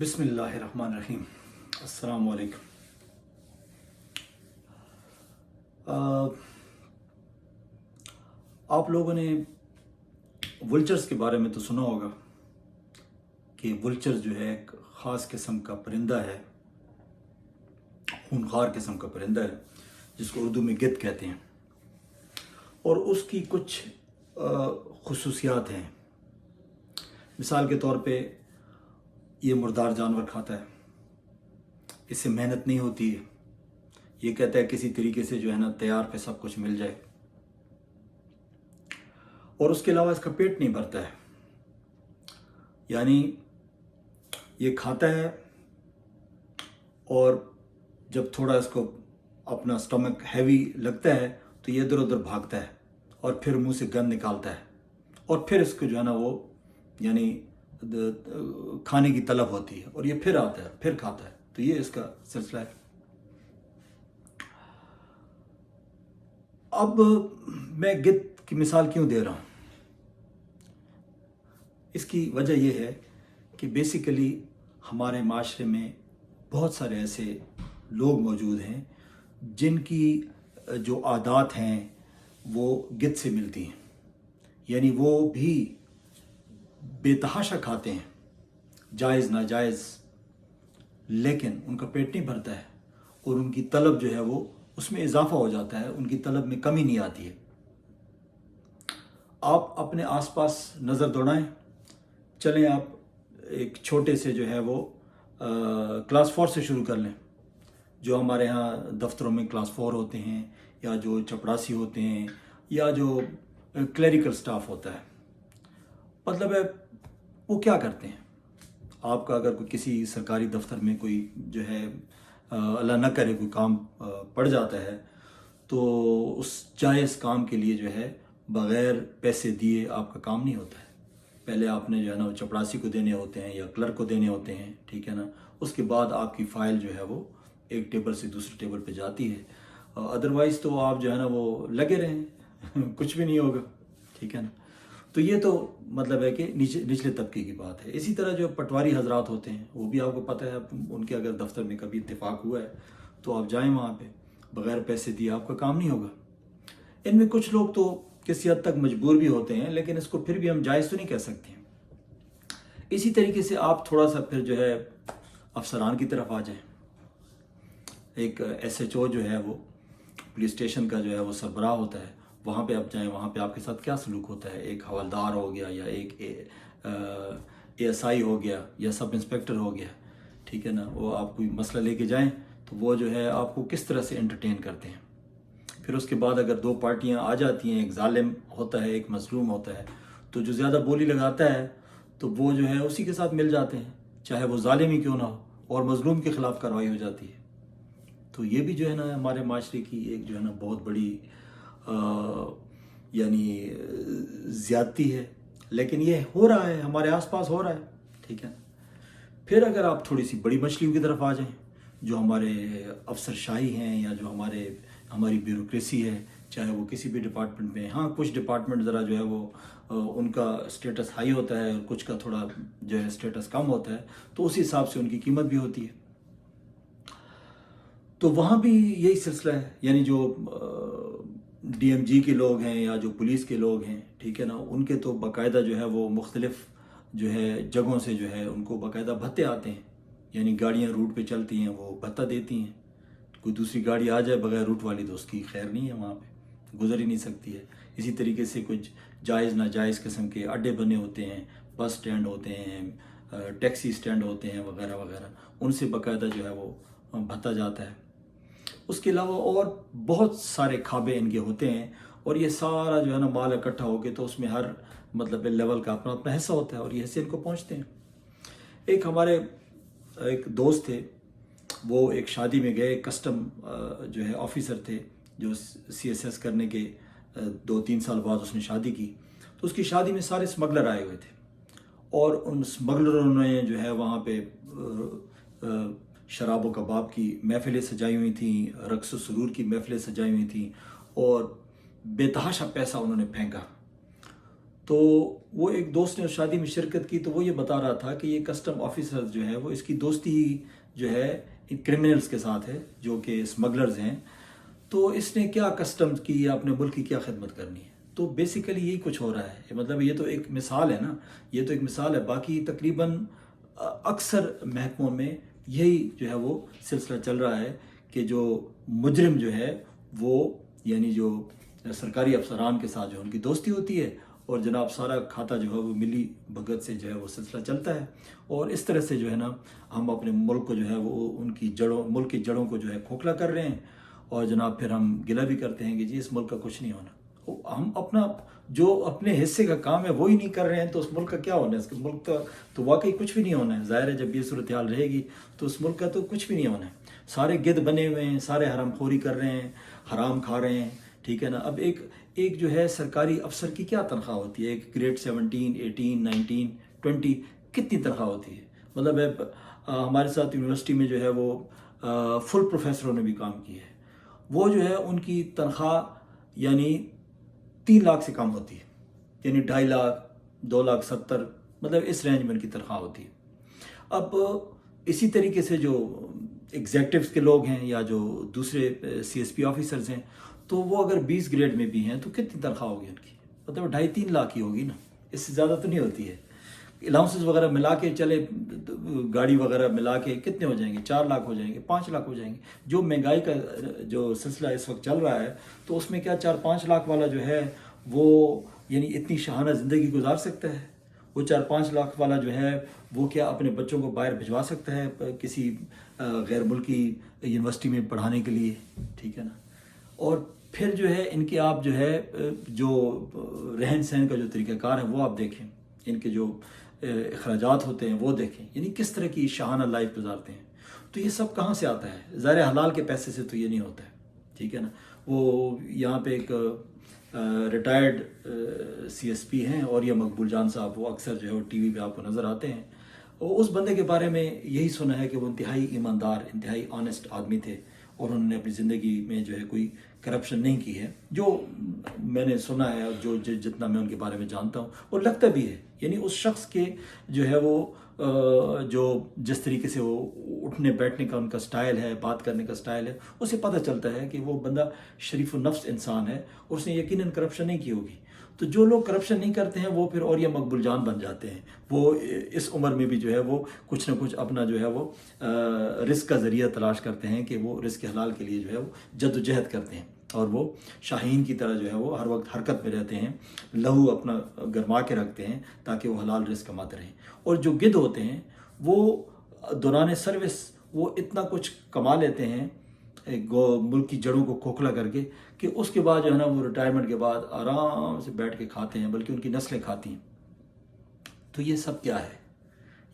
بسم اللہ الرحمن الرحیم۔ السلام علیکم۔ آپ لوگوں نے ولچرز کے بارے میں تو سنا ہوگا کہ ولچر جو ہے ایک خاص قسم کا پرندہ ہے، خونخوار قسم کا پرندہ ہے جس کو اردو میں گدھ کہتے ہیں، اور اس کی کچھ خصوصیات ہیں۔ مثال کے طور پہ یہ مردار جانور کھاتا ہے، اس سے محنت نہیں ہوتی ہے، یہ کہتا ہے کسی طریقے سے جو ہے نا تیار پہ سب کچھ مل جائے، اور اس کے علاوہ اس کا پیٹ نہیں بھرتا ہے، یعنی یہ کھاتا ہے اور جب تھوڑا اس کو اپنا سٹمک ہیوی لگتا ہے تو یہ ادھر ادھر بھاگتا ہے اور پھر منہ سے گند نکالتا ہے، اور پھر اس کو جو ہے نا وہ یعنی کھانے کی طلب ہوتی ہے اور یہ پھر آتا ہے پھر کھاتا ہے، تو یہ اس کا سلسلہ ہے۔ اب میں گدھ کی مثال کیوں دے رہا ہوں؟ اس کی وجہ یہ ہے کہ بیسیکلی ہمارے معاشرے میں بہت سارے ایسے لوگ موجود ہیں جن کی جو عادات ہیں وہ گدھ سے ملتی ہیں، یعنی وہ بھی بے تحاشا کھاتے ہیں، جائز ناجائز، لیکن ان کا پیٹ نہیں بھرتا ہے اور ان کی طلب جو ہے وہ اس میں اضافہ ہو جاتا ہے، ان کی طلب میں کمی نہیں آتی ہے۔ آپ اپنے آس پاس نظر دوڑائیں، چلیں آپ ایک چھوٹے سے جو ہے وہ کلاس 4 سے شروع کر لیں، جو ہمارے ہاں دفتروں میں کلاس 4 ہوتے ہیں، یا جو چپڑاسی ہوتے ہیں، یا جو کلیریکل سٹاف ہوتا ہے، مطلب ہے وہ کیا کرتے ہیں؟ آپ کا اگر کوئی کسی سرکاری دفتر میں کوئی جو ہے اللہ نہ کرے کوئی کام پڑ جاتا ہے تو اس جائز کام کے لیے جو ہے بغیر پیسے دیے آپ کا کام نہیں ہوتا ہے۔ پہلے آپ نے جو ہے نا وہ چپڑاسی کو دینے ہوتے ہیں یا کلرک کو دینے ہوتے ہیں، ٹھیک ہے نا، اس کے بعد آپ کی فائل جو ہے وہ ایک ٹیبل سے دوسرے ٹیبل پہ جاتی ہے، ادروائز تو آپ جو ہے نا وہ لگے رہیں کچھ بھی نہیں ہوگا، ٹھیک ہے نا۔ تو یہ تو مطلب ہے کہ نچلے طبقے کی بات ہے۔ اسی طرح جو پٹواری حضرات ہوتے ہیں وہ بھی آپ کو پتہ ہے، ان کے اگر دفتر میں کبھی اتفاق ہوا ہے تو آپ جائیں وہاں پہ، بغیر پیسے دیے آپ کا کام نہیں ہوگا۔ ان میں کچھ لوگ تو کسی حد تک مجبور بھی ہوتے ہیں، لیکن اس کو پھر بھی ہم جائز تو نہیں کہہ سکتے ہیں۔ اسی طریقے سے آپ تھوڑا سا پھر جو ہے افسران کی طرف آ جائیں، ایک ایس ایچ او جو ہے وہ پولیس اسٹیشن کا جو ہے وہ سربراہ ہوتا ہے، وہاں پہ آپ جائیں، وہاں پہ آپ کے ساتھ کیا سلوک ہوتا ہے؟ ایک حوالدار ہو گیا یا ایک اے ایس آئی ہو گیا یا سب انسپیکٹر ہو گیا، ٹھیک ہے نا، وہ آپ کوئی مسئلہ لے کے جائیں تو وہ جو ہے آپ کو کس طرح سے انٹرٹین کرتے ہیں۔ پھر اس کے بعد اگر دو پارٹیاں آ جاتی ہیں، ایک ظالم ہوتا ہے ایک مظلوم ہوتا ہے، تو جو زیادہ بولی لگاتا ہے تو وہ جو ہے اسی کے ساتھ مل جاتے ہیں، چاہے وہ ظالم ہی کیوں نہ ہو، اور مظلوم کے خلاف کارروائی ہو جاتی ہے۔ تو یہ بھی جو ہے نا ہمارے معاشرے کی ایک جو ہے نا بہت بڑی یعنی زیادتی ہے، لیکن یہ ہو رہا ہے، ہمارے آس پاس ہو رہا ہے، ٹھیک ہے۔ پھر اگر آپ تھوڑی سی بڑی مچھلیوں کی طرف آ جائیں، جو ہمارے افسر شاہی ہیں یا جو ہماری بیوروکریسی ہے، چاہے وہ کسی بھی ڈپارٹمنٹ میں، ہاں کچھ ڈپارٹمنٹ ذرا جو ہے وہ ان کا اسٹیٹس ہائی ہوتا ہے اور کچھ کا تھوڑا جو ہے اسٹیٹس کم ہوتا ہے، تو اسی حساب سے ان کی قیمت بھی ہوتی ہے۔ تو وہاں بھی یہی سلسلہ ہے، یعنی جو ڈی ایم جی کے لوگ ہیں یا جو پولیس کے لوگ ہیں، ٹھیک ہے نا، ان کے تو باقاعدہ جو ہے وہ مختلف جو ہے جگہوں سے جو ہے ان کو باقاعدہ بھتے آتے ہیں، یعنی گاڑیاں روٹ پہ چلتی ہیں وہ بھتہ دیتی ہیں، کوئی دوسری گاڑی آ جائے بغیر روٹ والی تو اس کی خیر نہیں ہے، وہاں پہ گزر ہی نہیں سکتی ہے۔ اسی طریقے سے کچھ جائز ناجائز قسم کے اڈے بنے ہوتے ہیں، بس سٹینڈ ہوتے ہیں، ٹیکسی سٹینڈ ہوتے ہیں وغیرہ وغیرہ، ان سے باقاعدہ جو ہے وہ بھتا جاتا ہے۔ اس کے علاوہ اور بہت سارے کھابے ان کے ہوتے ہیں، اور یہ سارا جو ہے نا مال اکٹھا ہو کے تو اس میں ہر مطلب لیول کا اپنا اپنا حصہ ہوتا ہے، اور یہ حصے ان کو پہنچتے ہیں۔ ایک ہمارے ایک دوست تھے، وہ ایک شادی میں گئے، کسٹم جو ہے آفیسر تھے، جو سی ایس ایس کرنے کے 2-3 سال بعد اس نے شادی کی، تو اس کی شادی میں سارے اسمگلر آئے ہوئے تھے، اور ان اسمگلروں نے جو ہے وہاں پہ شراب و کباب کی محفلیں سجائی ہوئی تھیں، رقص و سرور کی محفلیں سجائی ہوئی تھیں، اور بے تحاشا پیسہ انہوں نے پھینکا۔ تو وہ ایک دوست نے اس شادی میں شرکت کی، تو وہ یہ بتا رہا تھا کہ یہ کسٹم آفیسر جو ہے وہ اس کی دوستی جو ہے کرمنلز کے ساتھ ہے جو کہ اسمگلرز ہیں، تو اس نے کیا کسٹمز کی یا اپنے ملک کی کیا خدمت کرنی ہے. تو بیسیکلی یہی کچھ ہو رہا ہے. مطلب یہ تو ایک مثال ہے نا، یہ تو ایک مثال ہے. باقی تقریباً اکثر محکموں میں یہی جو ہے وہ سلسلہ چل رہا ہے کہ جو مجرم جو ہے وہ یعنی جو سرکاری افسران کے ساتھ جو ان کی دوستی ہوتی ہے، اور جناب سارا کھاتا جو ہے وہ ملی بھگت سے جو ہے وہ سلسلہ چلتا ہے. اور اس طرح سے جو ہے نا ہم اپنے ملک کو جو ہے وہ ان کی جڑوں، ملک کی جڑوں کو جو ہے کھوکھلا کر رہے ہیں. اور جناب پھر ہم گلہ بھی کرتے ہیں کہ جی اس ملک کا کچھ نہیں ہونا. ہم اپنا جو اپنے حصے کا کام ہے وہی نہیں کر رہے ہیں تو اس ملک کا کیا ہونا ہے؟ اس کے ملک کا تو واقعی کچھ بھی نہیں ہونا ہے. ظاہر ہے جب یہ صورتحال رہے گی تو اس ملک کا تو کچھ بھی نہیں ہونا ہے. سارے گدھ بنے ہوئے ہیں، سارے حرام خوری کر رہے ہیں، حرام کھا رہے ہیں، ٹھیک ہے نا. اب ایک جو ہے سرکاری افسر کی کیا تنخواہ ہوتی ہے؟ ایک گریڈ 17، 18، 19، 20 کتنی تنخواہ ہوتی ہے؟ مطلب ہمارے ساتھ یونیورسٹی میں جو ہے وہ فل پروفیسروں نے بھی کام کیا ہے، وہ جو ہے ان کی تنخواہ یعنی 3 لاکھ سے کم ہوتی ہے، یعنی 2.5 لاکھ، 2,70,000، مطلب اس رینج میں ان کی تنخواہ ہوتی ہے. اب اسی طریقے سے جو ایگزیکٹوز کے لوگ ہیں یا جو دوسرے سی ایس پی آفیسرز ہیں، تو وہ اگر 20 گریڈ میں بھی ہیں تو کتنی تنخواہ ہوگی ان کی؟ مطلب 2.5-3 لاکھ ہی ہوگی نا، اس سے زیادہ تو نہیں ہوتی ہے. الاؤنسز وغیرہ ملا کے چلے، گاڑی وغیرہ ملا کے کتنے ہو جائیں گے؟ 4 لاکھ ہو جائیں گے، 5 لاکھ ہو جائیں گے. جو مہنگائی کا جو سلسلہ اس وقت چل رہا ہے تو اس میں کیا 4-5 لاکھ والا جو ہے وہ یعنی اتنی شاہانہ زندگی گزار سکتا ہے؟ وہ 4-5 لاکھ والا جو ہے وہ کیا اپنے بچوں کو باہر بھجوا سکتا ہے کسی غیر ملکی یونیورسٹی میں پڑھانے کے لیے؟ ٹھیک ہے نا. اور پھر جو ہے ان کے آپ جو ہے جو رہن سہن کا جو طریقہ کار ہے وہ آپ دیکھیں، ان کے جو اخراجات ہوتے ہیں وہ دیکھیں، یعنی کس طرح کی شاہانہ لائف گزارتے ہیں. تو یہ سب کہاں سے آتا ہے؟ ظاہر حلال کے پیسے سے تو یہ نہیں ہوتا ہے، ٹھیک ہے نا. وہ یہاں پہ ایک ریٹائرڈ سی ایس پی ہیں اور یہ مقبول جان صاحب، وہ اکثر جو ہے وہ ٹی وی پہ آپ کو نظر آتے ہیں. اس بندے کے بارے میں یہی سنا ہے کہ وہ انتہائی ایماندار، انتہائی آنیسٹ آدمی تھے، اور انہوں نے اپنی زندگی میں جو ہے کوئی کرپشن نہیں کی ہے، جو میں نے سنا ہے اور جو جتنا میں ان کے بارے میں جانتا ہوں. اور لگتا بھی ہے، یعنی اس شخص کے جو ہے وہ جو جس طریقے سے وہ اٹھنے بیٹھنے کا ان کا سٹائل ہے، بات کرنے کا سٹائل ہے، اسے پتہ چلتا ہے کہ وہ بندہ شریف النفس انسان ہے اور اس نے یقیناً کرپشن نہیں کی ہوگی. تو جو لوگ کرپشن نہیں کرتے ہیں وہ پھر اور یہ مقبول جان بن جاتے ہیں. وہ اس عمر میں بھی جو ہے وہ کچھ نہ کچھ اپنا جو ہے وہ رزق کا ذریعہ تلاش کرتے ہیں کہ وہ رزق حلال کے لیے جو ہے وہ جد و جہد کرتے ہیں، اور وہ شاہین کی طرح جو ہے وہ ہر وقت حرکت میں رہتے ہیں، لہو اپنا گرما کے رکھتے ہیں تاکہ وہ حلال رزق کماتے رہیں. اور جو گدھ ہوتے ہیں وہ دوران سروس وہ اتنا کچھ کما لیتے ہیں ملک کی جڑوں کو کھوکھلا کر کے کہ اس کے بعد جو ہے نا وہ ریٹائرمنٹ کے بعد آرام سے بیٹھ کے کھاتے ہیں، بلکہ ان کی نسلیں کھاتی ہیں. تو یہ سب کیا ہے؟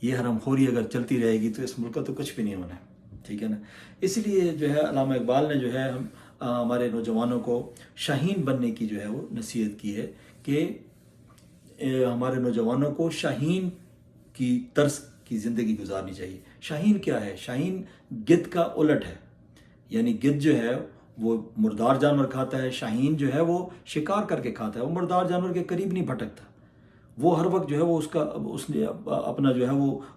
یہ حرام خوری اگر چلتی رہے گی تو اس ملک کا تو کچھ بھی نہیں ہونا ہے، ٹھیک ہے نا. اس لیے جو ہے علامہ اقبال نے جو ہے ہمارے نوجوانوں کو شاہین بننے کی جو ہے وہ نصیحت کی ہے کہ ہمارے نوجوانوں کو شاہین کی طرز کی زندگی گزارنی چاہیے. شاہین کیا ہے؟ شاہین گدھ کا الٹ ہے. یعنی گدھ جو ہے وہ مردار جانور کھاتا ہے، شاہین جو ہے وہ شکار کر کے کھاتا ہے. وہ مردار جانور کے قریب نہیں بھٹکتا، وہ ہر وقت جو ہے وہ اس نے اپنا جو ہے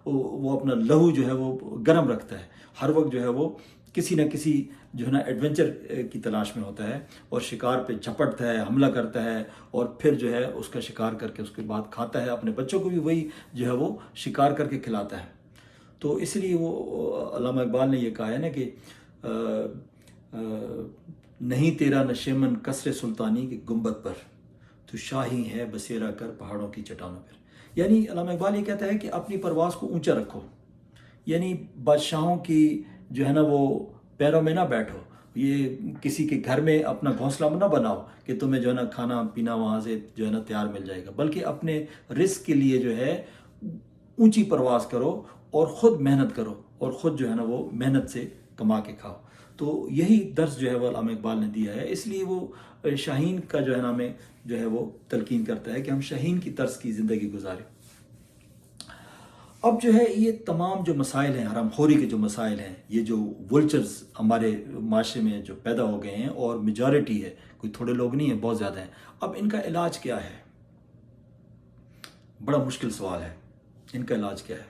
وہ اپنا لہو جو ہے وہ گرم رکھتا ہے. ہر وقت جو ہے وہ کسی نہ کسی جو ہے نا ایڈونچر کی تلاش میں ہوتا ہے اور شکار پہ جھپٹتا ہے، حملہ کرتا ہے، اور پھر جو ہے اس کا شکار کر کے اس کے بعد کھاتا ہے. اپنے بچوں کو بھی وہی جو ہے وہ شکار کر کے کھلاتا ہے. تو اس لیے وہ علامہ اقبال نے یہ کہا ہے نا کہ نہیں تیرا نشیمن کسر سلطانی کی گنبد پر، تو شاہی ہے بسیرا کر پہاڑوں کی چٹانوں پر. یعنی علامہ اقبال یہ کہتا ہے کہ اپنی پرواز کو اونچا رکھو، یعنی بادشاہوں کی جو ہے نا وہ پیروں میں نہ بیٹھو. یہ کسی کے گھر میں اپنا گھونسلہ نہ بناؤ کہ تمہیں جو ہے نا کھانا پینا وہاں سے جو ہے نا تیار مل جائے گا، بلکہ اپنے رزق کے لیے جو ہے اونچی پرواز کرو اور خود محنت کرو اور خود جو ہے نا وہ محنت سے کما کے کھاؤ. تو یہی درس جو ہے وہ علامہ اقبال نے دیا ہے. اس لیے وہ شاہین کا جو ہے نا ہمیں جو ہے وہ تلقین کرتا ہے کہ ہم شاہین کی طرز کی زندگی گزاریں. اب جو ہے یہ تمام جو مسائل ہیں، حرام خوری کے جو مسائل ہیں، یہ جو ولچرز ہمارے معاشرے میں جو پیدا ہو گئے ہیں اور میجارٹی ہے، کوئی تھوڑے لوگ نہیں ہیں، بہت زیادہ ہیں. اب ان کا علاج کیا ہے؟ بڑا مشکل سوال ہے، ان کا علاج کیا ہے؟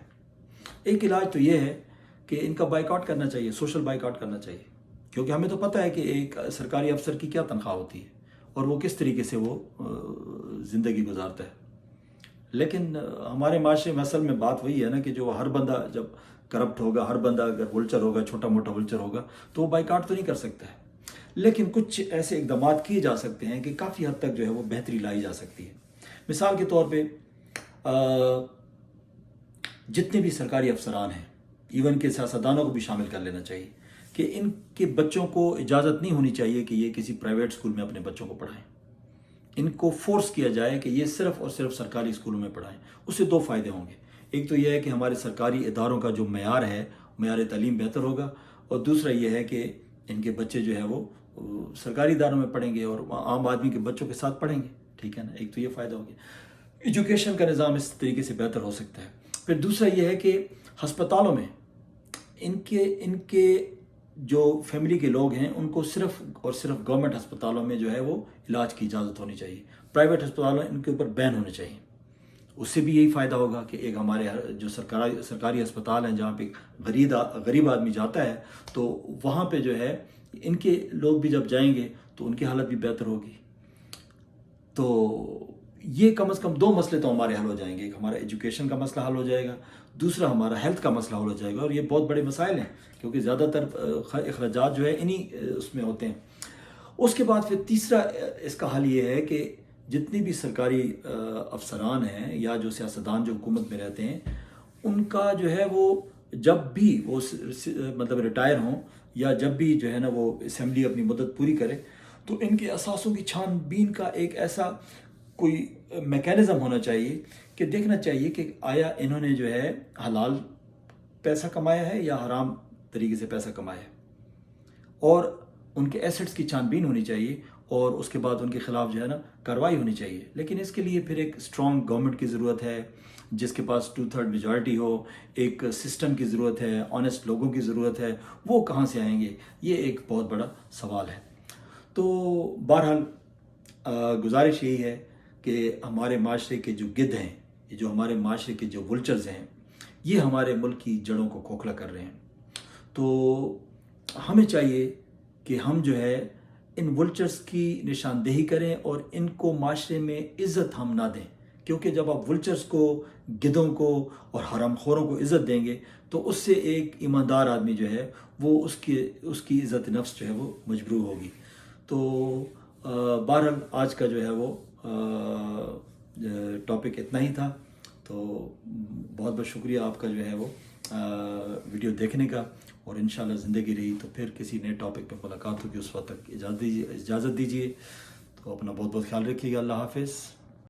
ایک علاج تو یہ ہے کہ ان کا بائیک آؤٹ کرنا چاہیے، سوشل بائیک آؤٹ کرنا چاہیے، کیونکہ ہمیں تو پتہ ہے کہ ایک سرکاری افسر کی کیا تنخواہ ہوتی ہے اور وہ کس طریقے سے وہ زندگی گزارتا ہے. لیکن ہمارے معاشرے میں اصل میں بات وہی ہے نا کہ جو ہر بندہ جب کرپٹ ہوگا، ہر بندہ اگر ولچر ہوگا، چھوٹا موٹا ولچر ہوگا، تو وہ بائیک آؤٹ تو نہیں کر سکتا ہے. لیکن کچھ ایسے اقدامات کیے جا سکتے ہیں کہ کافی حد تک جو ہے وہ بہتری لائی جا سکتی ہے. مثال کے طور پہ جتنے بھی سرکاری افسران ہیں، ایون کہ سیاستدانوں کو بھی شامل کر لینا چاہیے کہ ان کے بچوں کو اجازت نہیں ہونی چاہیے کہ یہ کسی پرائیویٹ اسکول میں اپنے بچوں کو پڑھائیں. ان کو فورس کیا جائے کہ یہ صرف اور صرف سرکاری اسکولوں میں پڑھائیں. اس سے 2 فائدے ہوں گے. ایک تو یہ ہے کہ ہمارے سرکاری اداروں کا جو معیار ہے، معیار تعلیم بہتر ہوگا، اور دوسرا یہ ہے کہ ان کے بچے جو ہے وہ سرکاری اداروں میں پڑھیں گے اور عام آدمی کے بچوں کے ساتھ پڑھیں گے. ٹھیک ہے نا، ایک تو یہ فائدہ ہو گیا. ایجوکیشن کا نظام اس طریقے سے بہتر ہو سکتا ہے. پھر دوسرا یہ ہے کہ ہسپتالوں میں ان کے جو فیملی کے لوگ ہیں ان کو صرف اور صرف گورنمنٹ ہسپتالوں میں جو ہے وہ علاج کی اجازت ہونی چاہیے. پرائیویٹ ہسپتالوں ان کے اوپر بین ہونے چاہیے. اس سے بھی یہی فائدہ ہوگا کہ ایک ہمارے جو سرکاری ہسپتال ہیں جہاں پہ غریب آدمی جاتا ہے، تو وہاں پہ جو ہے ان کے لوگ بھی جب جائیں گے تو ان کی حالت بھی بہتر ہوگی. تو یہ کم از کم 2 مسئلے تو ہمارے حل ہو جائیں گے. ایک ہمارا ایجوکیشن کا مسئلہ حل ہو جائے گا، دوسرا ہمارا ہیلتھ کا مسئلہ حل ہو جائے گا. اور یہ بہت بڑے مسائل ہیں کیونکہ زیادہ تر اخراجات جو ہے انہی اس میں ہوتے ہیں. اس کے بعد پھر تیسرا اس کا حل یہ ہے کہ جتنے بھی سرکاری افسران ہیں یا جو سیاستدان جو حکومت میں رہتے ہیں، ان کا جو ہے وہ جب بھی وہ مطلب ریٹائر ہوں یا جب بھی جو ہے نا وہ اسمبلی اپنی مدت پوری کرے، تو ان کے اثاثوں کی چھان بین کا ایک ایسا کوئی میکینزم ہونا چاہیے کہ دیکھنا چاہیے کہ آیا انہوں نے جو ہے حلال پیسہ کمایا ہے یا حرام طریقے سے پیسہ کمایا ہے، اور ان کے ایسٹس کی چھان بین ہونی چاہیے اور اس کے بعد ان کے خلاف جو ہے نا کارروائی ہونی چاہیے. لیکن اس کے لیے پھر ایک اسٹرانگ گورنمنٹ کی ضرورت ہے جس کے پاس 2/3 میجارٹی ہو. ایک سسٹم کی ضرورت ہے، آنیسٹ لوگوں کی ضرورت ہے. وہ کہاں سے آئیں گے؟ یہ ایک بہت بڑا سوال ہے. تو بہرحال گزارش یہی ہے کہ ہمارے معاشرے کے جو گدھ ہیں، جو ہمارے معاشرے کے جو ولچرز ہیں، یہ ہمارے ملک کی جڑوں کو کھوکھلا کر رہے ہیں. تو ہمیں چاہیے کہ ہم جو ہے ان ولچرز کی نشاندہی کریں اور ان کو معاشرے میں عزت ہم نہ دیں. کیونکہ جب آپ ولچرز کو، گدھوں کو اور حرام خوروں کو عزت دیں گے تو اس سے ایک ایماندار آدمی جو ہے وہ اس کی عزت نفس جو ہے وہ مجبور ہوگی. تو بہرحال آج کا جو ہے وہ ٹاپک اتنا ہی تھا. تو بہت بہت شکریہ آپ کا جو ہے وہ ویڈیو دیکھنے کا، اور انشاءاللہ زندگی رہی تو پھر کسی نئے ٹاپک پہ ملاقات ہوگی. اس وقت تک اجازت دیجیے. تو اپنا بہت بہت خیال رکھیے گا. اللہ حافظ.